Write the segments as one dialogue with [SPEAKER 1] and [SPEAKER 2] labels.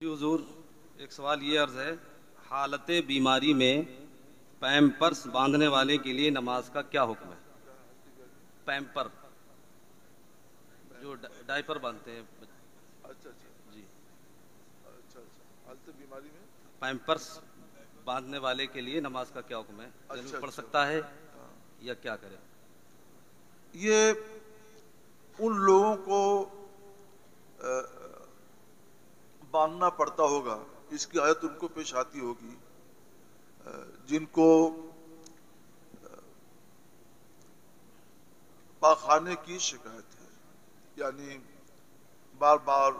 [SPEAKER 1] جی حضور، ایک سوال یہ عرض ہے، حالت بیماری میں پیمپرس باندھنے والے کے لیے نماز کا کیا حکم ہے؟ پیمپر جو ڈائپر باندھتے ہیں
[SPEAKER 2] اچھا اچھا
[SPEAKER 1] جی،
[SPEAKER 2] اچھا اچھا حالت بیماری میں
[SPEAKER 1] پیمپرس باندھنے والے کے لیے نماز کا کیا حکم ہے؟ یعنی
[SPEAKER 2] اچھا
[SPEAKER 1] پڑھ
[SPEAKER 2] اچھا
[SPEAKER 1] سکتا ہے
[SPEAKER 2] ہاں
[SPEAKER 1] یا کیا کرے؟
[SPEAKER 2] یہ ان لوگوں کو باندھنا پڑتا ہوگا، اس کی عادت ان کو پیش آتی ہوگی، جن کو پاخانے کی شکایت ہے، یعنی بار بار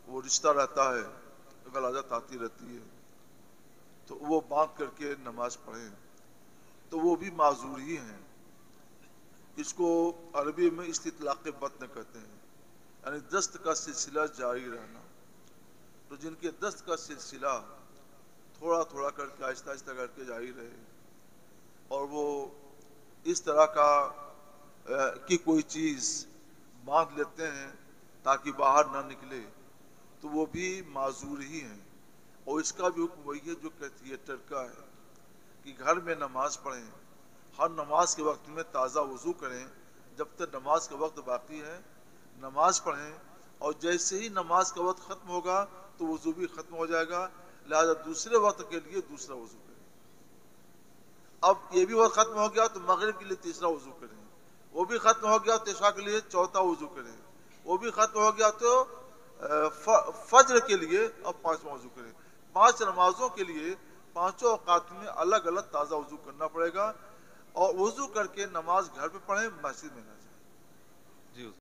[SPEAKER 2] وہ رشتہ رہتا ہے، غلاظت آتی رہتی ہے، تو وہ باندھ کر کے نماز پڑھیں تو وہ بھی معذور ہی ہیں۔ اس کو عربی میں استطلاق بطن کہتے ہیں، یعنی دست کا سلسلہ جاری رہنا۔ تو جن کے دست کا سلسلہ تھوڑا تھوڑا کر کے آہستہ آہستہ کر کے جاری رہے، اور وہ اس طرح کا کی کوئی چیز باندھ لیتے ہیں تاکہ باہر نہ نکلے، تو وہ بھی معذور ہی ہیں۔ اور اس کا بھی حکم وہی ہے جو تھیٹر کا ہے کہ گھر میں نماز پڑھیں، ہر نماز کے وقت میں تازہ وضو کریں، جب تک نماز کا وقت باقی ہے نماز پڑھیں، اور جیسے ہی نماز کا وقت ختم ہوگا تو وضو بھی ختم ہو جائے گا، لہذا دوسرے وقت کے لیے دوسرا وضو کریں۔ اب یہ بھی وقت ختم ہو گیا تو مغرب کے لیے تیسرا وضو کریں، وہ بھی ختم ہو گیا تو عشاء کے لیے چوتھا وضو کریں، وہ بھی ختم ہو گیا تو فجر کے لیے اب پانچواں وضو کریں۔ 5 نمازوں کے لیے پانچوں اوقات میں الگ الگ تازہ وضو کرنا پڑے گا، اور وضو کر کے نماز گھر پہ پڑھیں، مسجد میں نہ جائیں۔
[SPEAKER 1] جی حضور۔